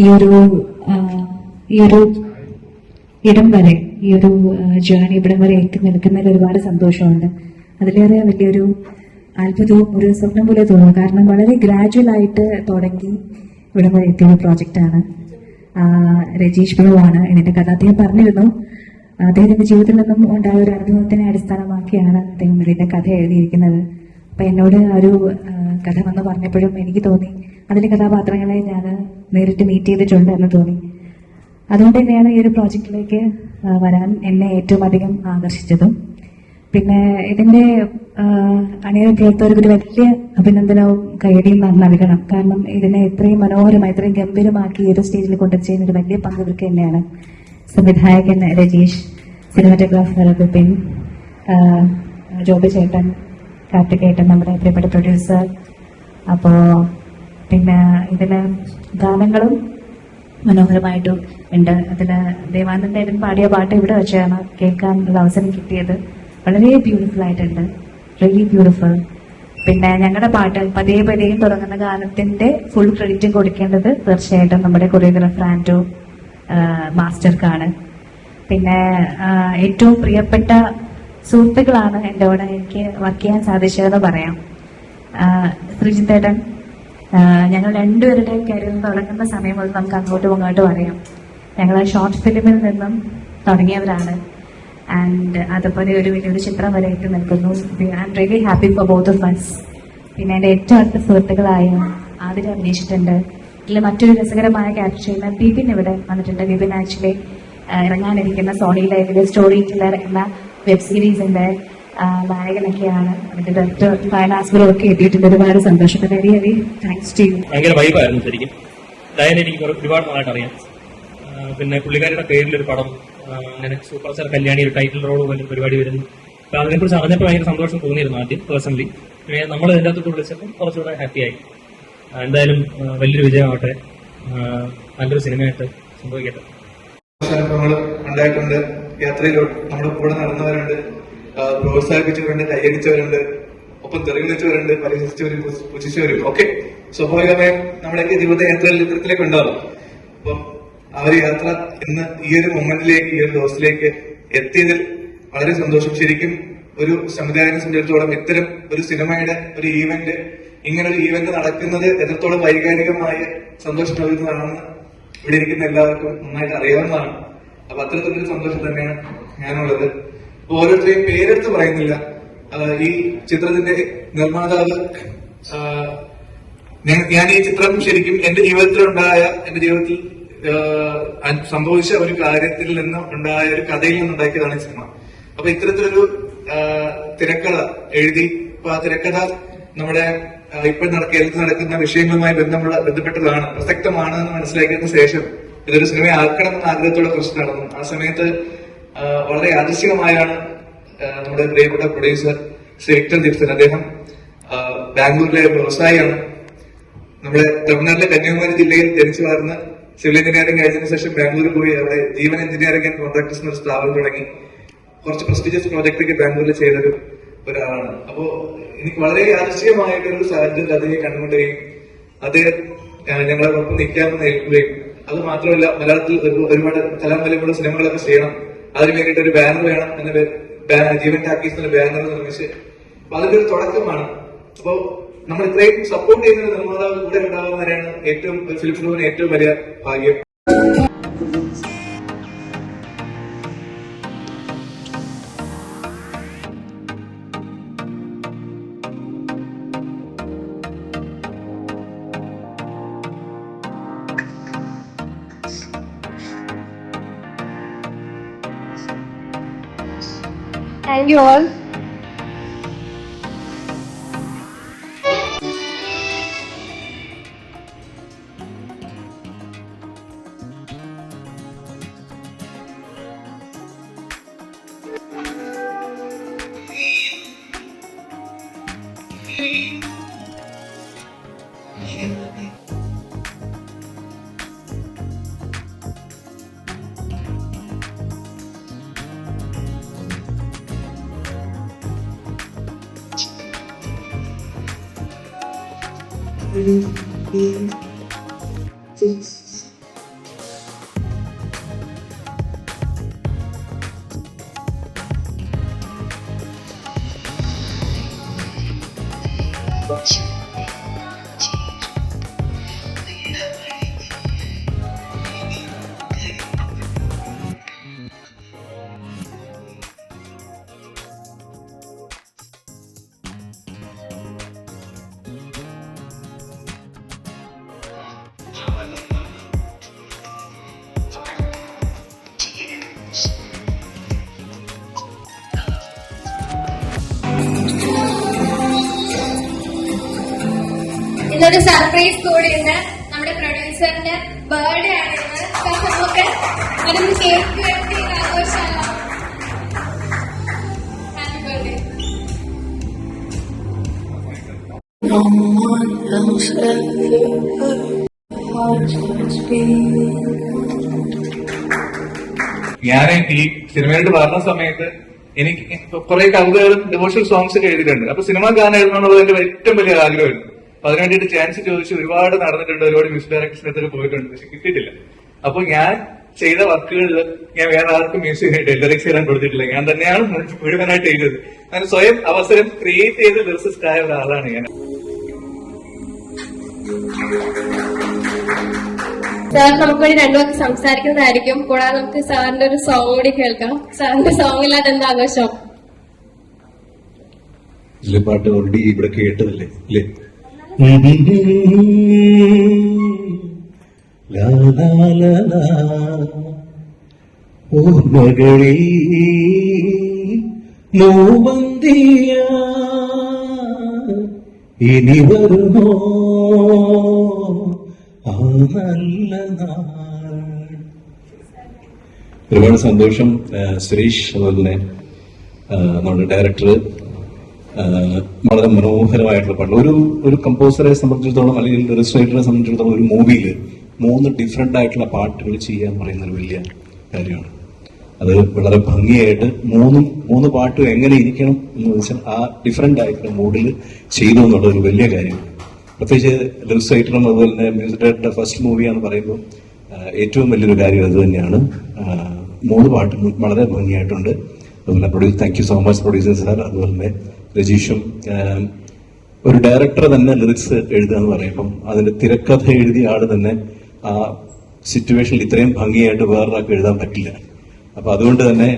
ഈ ഒരു ഈ ഒരു ഇടം വരെ, ഈ ഒരു ജേണി ഇവിടം വരെ എത്തി നിൽക്കുന്നതിൽ ഒരുപാട് സന്തോഷമുണ്ട്. അതിലേറെ വലിയൊരു അത്ഭുതവും ഒരു സ്വപ്നം പോലെ തോന്നുന്നു. കാരണം വളരെ ഗ്രാജുവൽ ആയിട്ട് തുടങ്ങി ഇവിടം വരെ എത്തിയ ഒരു പ്രോജക്റ്റാണ്. രജീഷ് പ്രഭുവാണ് ഇതിന്റെ കഥ. അദ്ദേഹം പറഞ്ഞിരുന്നു, അദ്ദേഹത്തിന്റെ ജീവിതത്തിൽ നിന്നും ഉണ്ടായ ഒരു അനുഭവത്തിനെ അടിസ്ഥാനമാക്കിയാണ് അദ്ദേഹം ഇതിന്റെ കഥ എഴുതിയിരിക്കുന്നത്. അപ്പൊ എന്നോട് ഒരു കഥ വന്ന് പറഞ്ഞപ്പോഴും എനിക്ക് തോന്നി അതിലെ കഥാപാത്രങ്ങളെ ഞാൻ നേരിട്ട് മീറ്റ് ചെയ്തിട്ടുണ്ട് എന്ന് തോന്നി. അതുകൊണ്ട് തന്നെയാണ് ഈ ഒരു പ്രോജക്റ്റിലേക്ക് വരാൻ എന്നെ ഏറ്റവും അധികം ആകർഷിച്ചതും. പിന്നെ ഇതിന്റെ അണിയറ പ്രവർത്തകർക്ക് ഒരു വലിയ അഭിനന്ദനവും കൈയടിയും നൽകണം. കാരണം ഇതിനെ ഇത്രയും മനോഹരമായി, ഇത്രയും ഗംഭീരമാക്കി ഈ ഒരു സ്റ്റേജിൽ കൊണ്ടുവരുന്ന ഒരു വലിയ പങ്ക് ഇവർക്ക് തന്നെയാണ്. സംവിധായകൻ രജീഷ്, സിനിമാറ്റോഗ്രാഫർ ബിപിൻ, ജോബി ചേട്ടൻ, കാർത്തികേട്ടൻ, നമ്മുടെ പ്രിയപ്പെട്ട പ്രൊഡ്യൂസർ. അപ്പോ പിന്നെ ഇതില് ഗാനങ്ങളും മനോഹരമായിട്ടും ഉണ്ട്. അതില് ദേവാനന്ദേട്ടൻ പാടിയ പാട്ട് ഇവിടെ വെച്ചാണ് കേൾക്കാൻ ഒരു അവസരം കിട്ടിയത്. വളരെ ബ്യൂട്ടിഫുൾ ആയിട്ടുണ്ട്, റിയലി ബ്യൂട്ടിഫുൾ. പിന്നെ ഞങ്ങളുടെ പാട്ട് പതിയെ പതിയെയും തുടങ്ങുന്ന ഗാനത്തിന്റെ ഫുൾ ക്രെഡിറ്റും കൊടുക്കേണ്ടത് തീർച്ചയായിട്ടും നമ്മുടെ കൊറിയോഗ്രാഫർ ആൻഡ്രു മാസ്റ്റർക്കാണ്. പിന്നെ ഏറ്റവും പ്രിയപ്പെട്ട സുഹൃത്തുക്കളാണ് എൻ്റെ കൂടെ എനിക്ക് വർക്ക് ചെയ്യാൻ സാധിച്ചതെന്ന് പറയാം. ശ്രീജിത്തേട്ടൻ, ഞങ്ങൾ രണ്ടുപേരുടെ കരിയർ തുടങ്ങുന്ന സമയം മുതൽ നമുക്ക് അങ്ങോട്ടും ഇങ്ങോട്ടും അറിയാം. ഞങ്ങൾ ഷോർട്ട് ഫിലിമിൽ നിന്നും തുടങ്ങിയവരാണ്. ആൻഡ് അതുപോലെ ഒരു വലിയൊരു ചിത്രം വരെ എത്തി നിൽക്കുന്നു. I am really happy for both of us. പിന്നെ എൻ്റെ ഏറ്റവും അടുത്ത സുഹൃത്തുക്കളായ ആതിര അഭിനയിച്ചിട്ടുണ്ട്. ഇതിൽ മറ്റൊരു രസകരമായ ക്യാപ്ചർ ചെയ്യുന്ന ബിബിൻ ഇവിടെ വന്നിട്ടുണ്ട്. ബിബിൻ ആക്ച്വലി ഇറങ്ങാനിരിക്കുന്ന സോണി ലൈവിലെ സ്റ്റോറി ടെല്ലർ എന്ന വെബ് സീരീസിന്റെ നായകനൊക്കെയാണ്. അതിന്റെ ഡയറക്ടർ ഫയനാസ്ബറും ഒക്കെ എത്തിയിട്ടുണ്ട്. ഒരുപാട് സന്തോഷം. Very very thanks to you. ഭയങ്കര വൈബായിരുന്നു ശരിക്കും. ഡയന എനിക്ക് ഒരുപാട് നാളായിട്ട് അറിയാം. പിന്നെ പുള്ളിക്കാരിയുടെ പേരിലൊരു പടം, അങ്ങനെ സൂപ്പർ സ്റ്റാർ കല്യാണി ഒരു ടൈറ്റിൽ റോൾ പോലെ പരിപാടി വരുന്നു. അപ്പൊ അതിനെക്കുറിച്ച് അറിഞ്ഞപ്പോൾ ഭയങ്കര സന്തോഷം തോന്നിയിരുന്നു ആദ്യം പേഴ്സണലി. നമ്മൾ ഇതിൻ്റെ അകത്തോട്ട് വിളിച്ചപ്പോൾ കുറച്ചുകൂടെ ഹാപ്പിയായി. എന്തായാലും വലിയൊരു വിജയമാവട്ടെ, നല്ലൊരു സിനിമയായിട്ട് സംഭവിക്കട്ടെ. അനുഭവങ്ങളും ഉണ്ടായിട്ടുണ്ട്. യാത്രയിലോട്ട് നമ്മുടെ കൂടെ നടന്നവരുണ്ട്, പ്രോത്സാഹിപ്പിച്ചവരുണ്ട്, കൈയടിച്ചവരുണ്ട്, ഒപ്പം തെറിവിളിച്ചവരുണ്ട്, പരിഹസിച്ചവരും പുച്ഛിച്ചവരും ഒക്കെ സ്വാഭാവികമായും നമ്മുടെയൊക്കെ ജീവിത യാത്രയിൽ ഇത്തരത്തിലേക്ക് ഉണ്ടാവും. അപ്പം ആ ഒരു യാത്ര ഇന്ന് ഈ ഒരു മൊമെന്റിലേക്ക്, ഈ ഒരു ദിവസത്തിലേക്ക് എത്തിയതിൽ വളരെ സന്തോഷം. ശരിക്കും ഒരു സംവിധായകനെ സംബന്ധിച്ചിടത്തോളം ഇത്തരം ഒരു സിനിമയുടെ ഒരു ഈവന്റ്, ഇങ്ങനൊരു ഈവന്റ് നടക്കുന്നത് എത്രത്തോളം വൈകാരികമായ സന്തോഷം നൽകുന്നതാണെന്ന് ഇവിടെ ഇരിക്കുന്ന എല്ലാവർക്കും നന്നായിട്ട് അറിയാവുന്നതാണ്. അപ്പൊ അത്തരത്തിലൊരു സന്തോഷം തന്നെയാണ് ഞാനുള്ളത്. അപ്പൊ ഓരോരുത്തരെയും പേരെടുത്ത് പറയുന്നില്ല. ഈ ചിത്രത്തിന്റെ നിർമ്മാതാവ്, ഞാൻ ഈ ചിത്രം ശരിക്കും എന്റെ ജീവിതത്തിൽ സംഭവിച്ച ഒരു കാര്യത്തിൽ നിന്ന് ഉണ്ടായ ഒരു കഥയിൽ നിന്നുണ്ടാക്കിയതാണ് ഈ സിനിമ. അപ്പൊ ഇത്തരത്തിലൊരു തിരക്കഥ എഴുതി, അപ്പൊ ആ തിരക്കഥ നമ്മുടെ ഇപ്പോൾ കേരളത്തിൽ നടക്കുന്ന വിഷയങ്ങളുമായി ബന്ധപ്പെട്ടതാണ്, പ്രസക്തമാണ് എന്ന് മനസ്സിലാക്കിയതിനു ശേഷം ഇതൊരു സിനിമയാക്കണമെന്ന ആഗ്രഹത്തോടെ കുറച്ച് നടന്നു. ആ സമയത്ത് വളരെ യാദൃശ്ചികമായാണ് നമ്മുടെ പ്രിയപ്പെട്ട പ്രൊഡ്യൂസർ ശ്രീ വിക്ടർ ദീപ്സൻ, അദ്ദേഹം ബാംഗ്ലൂരിലെ വ്യവസായിയാണ്. നമ്മുടെ തമിഴ്നാട്ടിലെ കന്യാകുമാരി ജില്ലയിൽ ജനിച്ചു വളർന്ന് സിവിൽ എഞ്ചിനീയറിംഗ് കഴിഞ്ഞതിനു ശേഷം ബാംഗ്ലൂരിൽ പോയി അവിടെ ജീവൻ എഞ്ചിനീയറിംഗ് ആൻഡ് കോൺട്രാക്ടേഴ്സ് എന്നൊരു സ്ഥാപനം തുടങ്ങി കുറച്ച് പ്രസ്റ്റീജിയസ് പ്രോജക്റ്റ് ബാംഗ്ലൂരിൽ ചെയ്തൊരു ഒരാളാണ്. അപ്പോ എനിക്ക് വളരെ യാദൃശ്ചികമായിട്ടൊരു സാഹചര്യത്തിൽ അദ്ദേഹം കണ്ടുകൊണ്ടിരിക്കുകയും അദ്ദേഹം ഞങ്ങളോടൊപ്പം നിൽക്കാമെന്ന് ഏൽക്കുകയും, അത് മാത്രമല്ല മലയാളത്തിൽ ഒരുപാട് കലാമൂല്യമുള്ള സിനിമകളൊക്കെ ചെയ്യണം, അതിന് വേണ്ടിയിട്ട് ഒരു ബാനർ വേണം എന്ന ജീവൻ ടാക്കീസ് ബാനർ നിർമ്മിച്ച്, അപ്പൊ അതിന്റെ ഒരു തുടക്കമാണ്. അപ്പോ നമ്മൾ ഇത്രയും സപ്പോർട്ട് ചെയ്യുന്ന ഒരു നിർമ്മാതാവ് കൂടെ ഉണ്ടാകുന്നവരാണ് ഏറ്റവും ഫിലിം ക്രൂവിന് ഏറ്റവും വലിയ ഭാഗ്യം. Thank you all. ഇന്നൊരു സർപ്രൈസ് കൂടിയുണ്ട്. നമ്മുടെ പ്രൊഡ്യൂസറിന്റെ ബർത്ത്ഡേ ആണ് ഇന്ന്. നമുക്ക് അതൊന്ന് കേക്ക് കട്ടി ആഘോഷമല്ലോ. Happy birthday. ഞാൻ ഈ സിനിമയിലോട്ട് പറഞ്ഞ സമയത്ത് എനിക്ക് കുറെ കവിതകളും ഡിവോഷണൽ സോങ്സ് ഒക്കെ എഴുതിയിട്ടുണ്ട്. അപ്പൊ സിനിമ ഗാനം എഴുതണമെന്നുള്ളത് എന്റെ ഏറ്റവും വലിയ ആഗ്രഹമായിരുന്നു. അപ്പൊ അതിനു വേണ്ടിയിട്ട് ചാൻസ് ചോദിച്ച് ഒരുപാട് നടന്നിട്ടുണ്ട്, ഒരുപാട് മ്യൂസിക് ഡയറക്ടേഴ്സിനൊക്കെ പോയിട്ടുണ്ട്, പക്ഷെ കിട്ടിയിട്ടില്ല. അപ്പൊ ഞാൻ ചെയ്ത വർക്കുകളിൽ ഞാൻ വേറെ ആർക്കും മ്യൂസിക് ആയിട്ട് ലിറിക്സ് എഴുതാൻ കൊടുത്തിട്ടില്ല. ഞാൻ തന്നെയാണ് മുഴുവനായിട്ട് എഴുതിയത്. അങ്ങനെ സ്വയം അവസരം ക്രിയേറ്റ് ചെയ്ത് ലിറിസിസ്റ്റ് ആയ ഒരാളാണ് ഞാൻ. സാർ നമുക്ക് വേണ്ടി രണ്ടു വാക്ക് സംസാരിക്കുന്നതായിരിക്കും. കൂടാതെ നമുക്ക് സാറിന്റെ ഒരു സോങ് കൂടി കേൾക്കാം. സാറിന്റെ സോങ് ഇല്ലാതെ എന്താ ആഘോഷം? ഇതിലെ പാട്ട് ഓൾറെഡി ഇവിടെ കേട്ടതല്ലേ അല്ലേ? ഓർമ്മകളെ നോവന്തിയ ഇനി വരുമോ ആ നല്ല നാൾ. ഒരുപാട് സന്തോഷം. സുരേഷ് അതുപോലെ തന്നെ നമ്മുടെ ഡയറക്ടർ വളരെ മനോഹരമായിട്ടുള്ള പാട്ട്. ഒരു കമ്പോസറെ സംബന്ധിച്ചിടത്തോളം അല്ലെങ്കിൽ ലിറിക്സ് സംബന്ധിച്ചിടത്തോളം ഒരു മൂവിയിൽ 3 ഡിഫറെന്റ് ആയിട്ടുള്ള പാട്ടുകൾ ചെയ്യാൻ പറയുന്ന ഒരു വലിയ കാര്യമാണ്. അത് വളരെ ഭംഗിയായിട്ട് മൂന്ന് പാട്ടും എങ്ങനെ ഇരിക്കണം എന്ന് വെച്ചാൽ ആ ഡിഫറെന്റ് ആയിട്ടുള്ള മൂഡിൽ ചെയ്തു എന്നുള്ള ഒരു വലിയ കാര്യമാണ്. പ്രത്യേകിച്ച് ലിറിക്സ് റൈറ്ററും അതുപോലെ തന്നെ മ്യൂസിക് ഡയറക്ടറുടെ ഫസ്റ്റ് മൂവിയാണെന്ന് പറയുമ്പോൾ ഏറ്റവും വലിയൊരു കാര്യം അത് തന്നെയാണ്. 3 പാട്ടും വളരെ ഭംഗിയായിട്ടുണ്ട്. അതുപോലെ thank you so much producer sir. അതുപോലെ തന്നെ രജീഷും. ഒരു ഡയറക്ടർ തന്നെ ലിറിക്സ് എഴുതുക എന്ന് പറയുമ്പം അതിന്റെ തിരക്കഥ എഴുതിയ ആള് തന്നെ ആ സിറ്റുവേഷനിൽ ഇത്രയും ഭംഗിയായിട്ട് വേറൊരാൾക്ക് എഴുതാൻ പറ്റില്ല. അപ്പൊ അതുകൊണ്ട് തന്നെ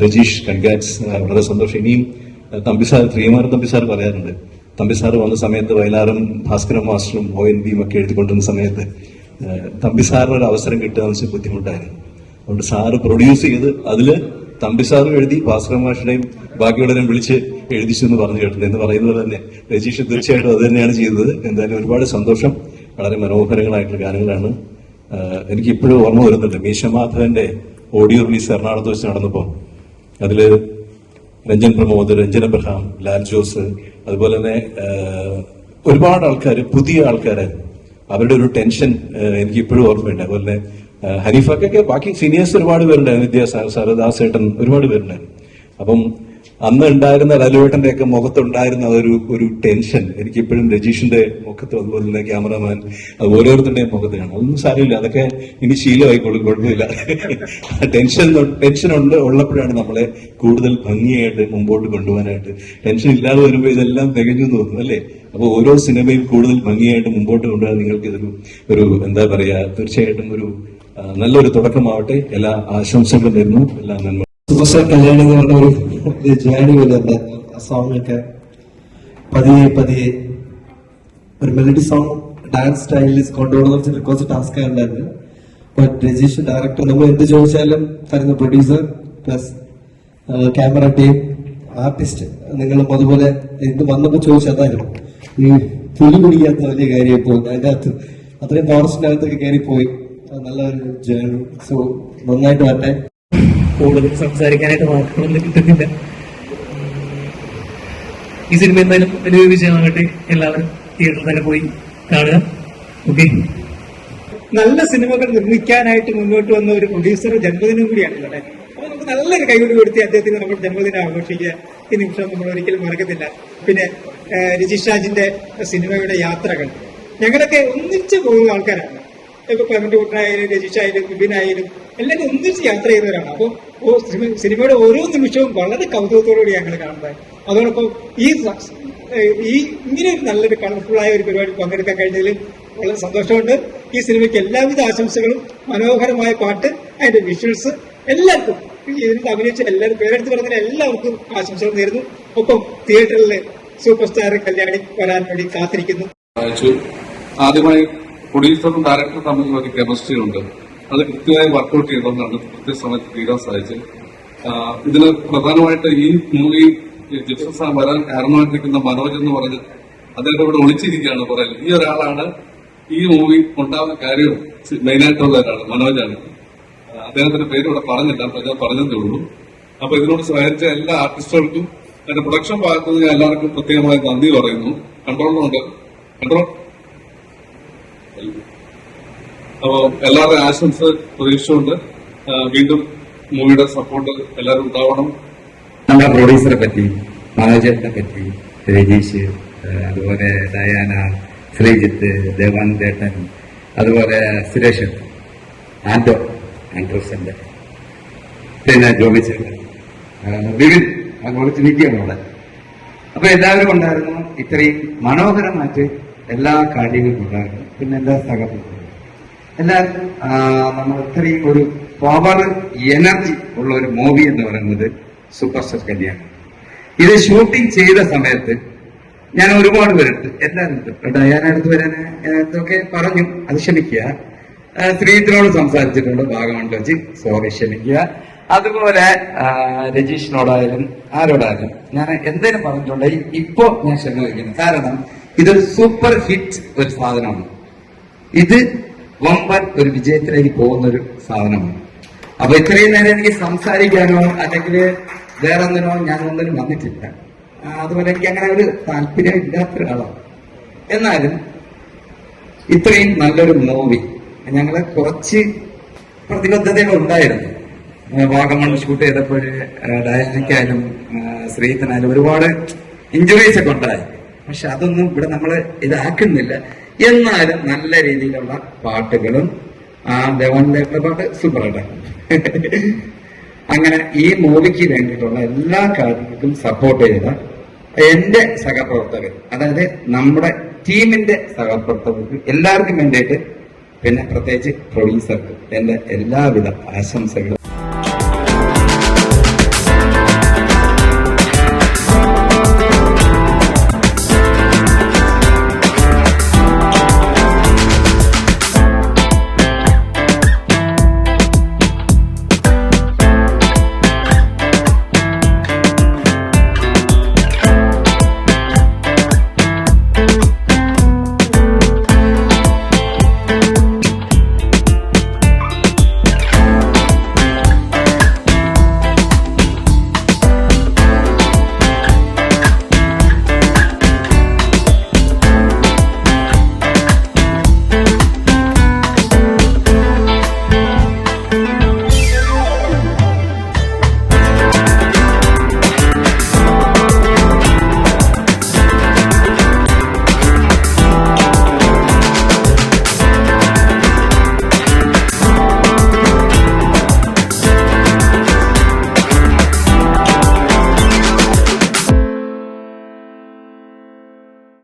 രജീഷ് കൺഗ്രാറ്റ്സ്. വളരെ സന്തോഷം. ഇനിയും തമ്പിസാർ ശ്രീമാർ തമ്പിസാർ പറയാറുണ്ട്, തമ്പിസാർ വന്ന സമയത്ത് വയലാറും ഭാസ്കരൻ മാസ്റ്ററും ONB ഒക്കെ എഴുതിക്കൊണ്ടിരുന്ന സമയത്ത് തമ്പിസാറിന് ഒരു അവസരം കിട്ടുക എന്ന് വെച്ചാൽ ബുദ്ധിമുട്ടായിരുന്നു. അതുകൊണ്ട് സാറ് പ്രൊഡ്യൂസ് ചെയ്ത് അതില് തമ്പിസാറും എഴുതി ഭാസ്കരൻ മാഷിനെയും ബാക്കിയുള്ളവരെയും വിളിച്ച് എഴുതിച്ചു എന്ന് പറഞ്ഞു കേട്ടിട്ടുണ്ട്. എന്ന് പറയുന്നത് തന്നെ രജീഷ് തീർച്ചയായിട്ടും അത് തന്നെയാണ് ചെയ്തത്. എന്തായാലും ഒരുപാട് സന്തോഷം. വളരെ മനോഹരങ്ങളായിട്ടുള്ള ഗാനങ്ങളാണ്. എനിക്ക് ഇപ്പോഴും ഓർമ്മ വരുന്നുണ്ട്, മീശമാധവന്റെ ഓഡിയോ റിലീസ് എറണാകുളത്ത് വെച്ച് നടന്നപ്പോ അതില് രഞ്ജൻ പ്രമോദ്, രഞ്ജൻ അബ്രഹാം, ലാൽ ജോസ്, അതുപോലെ തന്നെ ഒരുപാട് ആൾക്കാർ, പുതിയ ആൾക്കാര്, അവരുടെ ഒരു ടെൻഷൻ എനിക്ക് ഇപ്പോഴും ഓർമ്മയുണ്ട്. അതുപോലെ തന്നെ ഹരീഫക്കൊക്കെ ബാക്കി സീനിയേഴ്സ് ഒരുപാട് പേരുണ്ടായിരുന്നു, വിദ്യാസാഗർ, ദാസേട്ടൻ, ഒരുപാട് പേരുണ്ടായിരുന്നു. അപ്പം അന്ന് ഉണ്ടായിരുന്ന ലലുവേട്ടന്റെ ഒക്കെ മുഖത്തുണ്ടായിരുന്ന ഒരു ടെൻഷൻ എനിക്ക് ഇപ്പോഴും രജീഷിന്റെ മുഖത്തും അതുപോലെ തന്നെ ക്യാമറമാൻ ഓരോരുത്തരുടെയും മുഖത്ത് കാണാം. അതൊന്നും സാരമില്ല, അതൊക്കെ ഇനി ശീലമായിക്കോളും, കുഴപ്പമില്ല. ടെൻഷൻ ഉള്ളപ്പോഴാണ് നമ്മളെ കൂടുതൽ ഭംഗിയായിട്ട് മുമ്പോട്ട് കൊണ്ടുപോകാനായിട്ട്. ടെൻഷൻ ഇല്ലാതെ വരുമ്പോൾ ഇതെല്ലാം തികഞ്ഞു തോന്നുന്നു അല്ലേ? അപ്പൊ ഓരോ സിനിമയും കൂടുതൽ ഭംഗിയായിട്ട് മുമ്പോട്ട് കൊണ്ടുപോകാൻ നിങ്ങൾക്ക് ഇതൊരു എന്താ പറയാ, തീർച്ചയായിട്ടും ഒരു നല്ലൊരു തുടക്കമാവട്ടെ. എല്ലാ ആശംസകളും നേരുന്നു. എല്ലാ നന്മ. സൂപ്പർ സ്റ്റാർ കല്യാണി എന്ന് പറഞ്ഞ ഒരു ജേണി പോലെ സോങ് ഒക്കെ പതിയെ ഒരു മെലഡി സോങ് ഡാൻസ് സ്റ്റൈലിൽ കൊണ്ടുപോകണമെന്ന് കുറച്ച് ടാസ്ക് ഉണ്ടായിരുന്നു. ബട്ട് രജീഷ് ഡയറക്ടർ നമ്മൾ എന്ത് ചോദിച്ചാലും തരുന്ന producer plus camera team, artist, നിങ്ങളും അതുപോലെ എന്ത് വന്നപ്പോൾ ചോദിച്ചതായിരുന്നു. ഈ പുലി പിടിക്കാത്ത വലിയ കാര്യം പോയി അതിന്റെ അകത്ത് അത്രയും ഫോറസ്റ്റിന്റെ അകത്തൊക്കെ കയറിപ്പോയി. നല്ലൊരു ജേണി. സോ നന്നായിട്ട് വരട്ടെ. കൂടുതൽ സംസാരിക്കാനായിട്ട് വാക്കുകളൊന്നും കിട്ടുന്നില്ല. ഈ സിനിമ എന്തായാലും വലിയൊരു വിജയമാകട്ടെ. എല്ലാവരും തിയേറ്ററിൽ തന്നെ പോയി കാണുക. ഓക്കെ. നല്ല സിനിമകൾ നിർമ്മിക്കാനായിട്ട് മുന്നോട്ട് വന്ന ഒരു പ്രൊഡ്യൂസർ ജന്മദിനം കൂടിയാണ് ഇവിടെ. അപ്പൊ നമുക്ക് നല്ലൊരു കൈകൊടി കൊടുത്തി അദ്ദേഹത്തിന് നമ്മുടെ ജന്മദിനം ആഘോഷിക്കുക. ഈ നിമിഷം നമ്മൾ ഒരിക്കലും മറക്കത്തില്ല. പിന്നെ രജീഷ് രാജിന്റെ സിനിമയുടെ യാത്രകൾ ഞങ്ങളൊക്കെ ഒന്നിച്ച് പോകുന്ന ആൾക്കാരാണ്. ഇപ്പൊ ക്ലെമന്റ് കുട്ടനായാലും രജീഷായാലും വിപിനായാലും എല്ലാവരും ഒന്നിച്ച് യാത്ര ചെയ്തവരാണ്. അപ്പോൾ സിനിമയുടെ ഓരോ നിമിഷവും വളരെ കൗതുകത്തോടുകൂടി ഞങ്ങൾ കാണുന്നത്. അതോടൊപ്പം ഈ ഇങ്ങനെ ഒരു നല്ലൊരു കളർഫുള്ളായ ഒരു പരിപാടി പങ്കെടുക്കാൻ കഴിഞ്ഞതിൽ വളരെ സന്തോഷമുണ്ട്. ഈ സിനിമയ്ക്ക് എല്ലാവിധ ആശംസകളും. മനോഹരമായ പാട്ട്, അതിന്റെ വിഷ്വൽസ്, എല്ലാവർക്കും ഇതിന് അഭിനയിച്ച എല്ലാവരും പേരെടുത്ത് പറഞ്ഞ എല്ലാവർക്കും ആശംസകൾ നേരുന്നു. ഒപ്പം തിയേറ്ററിൽ സൂപ്പർ സ്റ്റാർ കല്യാണി വരാൻ വേണ്ടി കാത്തിരിക്കുന്നു. ആദ്യമായി പ്രൊഡ്യൂസറും ഡയറക്ടറും തമ്മിൽ ഒരു കെമിസ്ട്രി ഉണ്ട്. അത് കൃത്യമായി വർക്ക്ഔട്ട് ചെയ്തുകൊണ്ടാണ് കൃത്യസമയത്ത് തീരാൻ സാധിച്ചത്. ഇതിന് പ്രധാനമായിട്ട് ഈ മൂവി ജിപ്സം സാർ വരാൻ കാരണമായിട്ടിരിക്കുന്ന മനോജ് എന്ന് പറഞ്ഞ അദ്ദേഹം ഇവിടെ ഒളിച്ചിരിക്കുകയാണ് പറയുന്നത്. ഈ ഒരാളാണ് ഈ മൂവി ഉണ്ടാവുന്ന കാര്യം മെയിനായിട്ടുള്ള ഒരാൾ, മനോജാണ്. അദ്ദേഹത്തിന്റെ പേര് ഇവിടെ പറഞ്ഞില്ല, ഞാൻ പറഞ്ഞതേ ഉള്ളൂ. അപ്പൊ ഇതിനോട് സഹായിച്ച എല്ലാ ആർട്ടിസ്റ്റുകൾക്കും അതിന്റെ പ്രൊഡക്ഷൻ ഭാഗത്തു നിന്ന് എല്ലാവർക്കും പ്രത്യേകമായി നന്ദി പറയുന്നു. കൺട്രോളുണ്ട്, കൺട്രോൾ. അപ്പോ എല്ലാവരുടെയും ആശംസ പ്രതീക്ഷിച്ചുകൊണ്ട് വീണ്ടും മൂവിയുടെ സപ്പോർട്ട് എല്ലാവരും ഉണ്ടാവണം. നമ്മുടെ പ്രൊഡ്യൂസറെ പറ്റി, മനോജേട്ടനെ പറ്റി, രജീഷ്, അതുപോലെ ഡയാന, ശ്രീജിത്ത്, ദേവാനന്ദേട്ടൻ, അതുപോലെ സുരേഷ്, ആൻഡ്രോസന്റെ, പിന്നെ ജോബിച്ചേട്ടൻ, വിവിൻ കുറച്ച് നിൽക്കുകയാണ് അവിടെ. അപ്പൊ എല്ലാവരും ഉണ്ടായിരുന്നു. ഇത്രയും മനോഹരമായിട്ട് എല്ലാ കാര്യങ്ങളും ഉണ്ടായിരുന്നു. പിന്നെ എല്ലാ സഹപ്രവർത്തകരും എല്ലാവരും നമ്മൾ ഇത്രയും ഒരു പവർ എനർജി ഉള്ള ഒരു മൂവി എന്ന് പറയുന്നത് സൂപ്പർ സ്റ്റാർ കല്യാണം. ഇത് ഷൂട്ടിംഗ് ചെയ്ത സമയത്ത് ഞാൻ ഒരുപാട് പേരെടുത്ത് എല്ലാവരും ഡയാനടുത്ത് വരാൻ എന്തൊക്കെ പറഞ്ഞു, അത് ക്ഷമിക്കുക. ശ്രീജിത്തിനോട് സംസാരിച്ചിട്ടുണ്ട്, ഭാഗമുണ്ട് വെച്ച് സോറി ക്ഷമിക്കുക. അതുപോലെ രജീഷിനോടായാലും ആരോടായാലും ഞാൻ എന്തേലും പറഞ്ഞിട്ടുണ്ട്. ഇപ്പോ ഞാൻ ക്ഷമ വയ്ക്കുന്നു. കാരണം ഇതൊരു സൂപ്പർ ഹിറ്റ് ഒരു സാധനമാണ്. ഇത് വമ്പൻ ഒരു വിജയത്തിലേക്ക് പോകുന്ന ഒരു സാധനമാണ്. അപ്പൊ ഇത്രയും നേരം എനിക്ക് സംസാരിക്കാനോ അല്ലെങ്കിൽ വേറെ ഒന്നിനോ ഞാൻ ഒന്നിനും വന്നിട്ടില്ല. അതുപോലെ എനിക്ക് അങ്ങനെ ഒരു താല്പര്യം ഇല്ലാത്തൊരാളാണ്. എന്നാലും ഇത്രയും നല്ലൊരു മൂവി ഞങ്ങള് കുറച്ച് പ്രതിബദ്ധതകൾ ഉണ്ടായിരുന്നു. വാഗമൺ ഷൂട്ട് ചെയ്തപ്പോൾ ഡയനയ്ക്കായാലും ശ്രീജിത്തിനായാലും ഒരുപാട് ഇഞ്ചുറീസ് ഒക്കെ ഉണ്ടായി. പക്ഷെ അതൊന്നും ഇവിടെ നമ്മള് ഇതാക്കുന്നില്ല. എന്നാലും നല്ല രീതിയിലുള്ള പാട്ടുകളും ദേവാനന്ദയുടെ പാട്ട് സൂപ്പറായിട്ടാണ്. അങ്ങനെ ഈ മൂവിക്ക് വേണ്ടിയിട്ടുള്ള എല്ലാ കാര്യങ്ങൾക്കും സപ്പോർട്ട് ചെയ്ത എന്റെ സഹപ്രവർത്തകർ, അതായത് നമ്മുടെ ടീമിന്റെ സഹപ്രവർത്തകർക്ക് എല്ലാവർക്കും വേണ്ടിയിട്ട്, പിന്നെ പ്രത്യേകിച്ച് പ്രൊഡ്യൂസർക്ക് എന്റെ എല്ലാവിധ ആശംസകളും.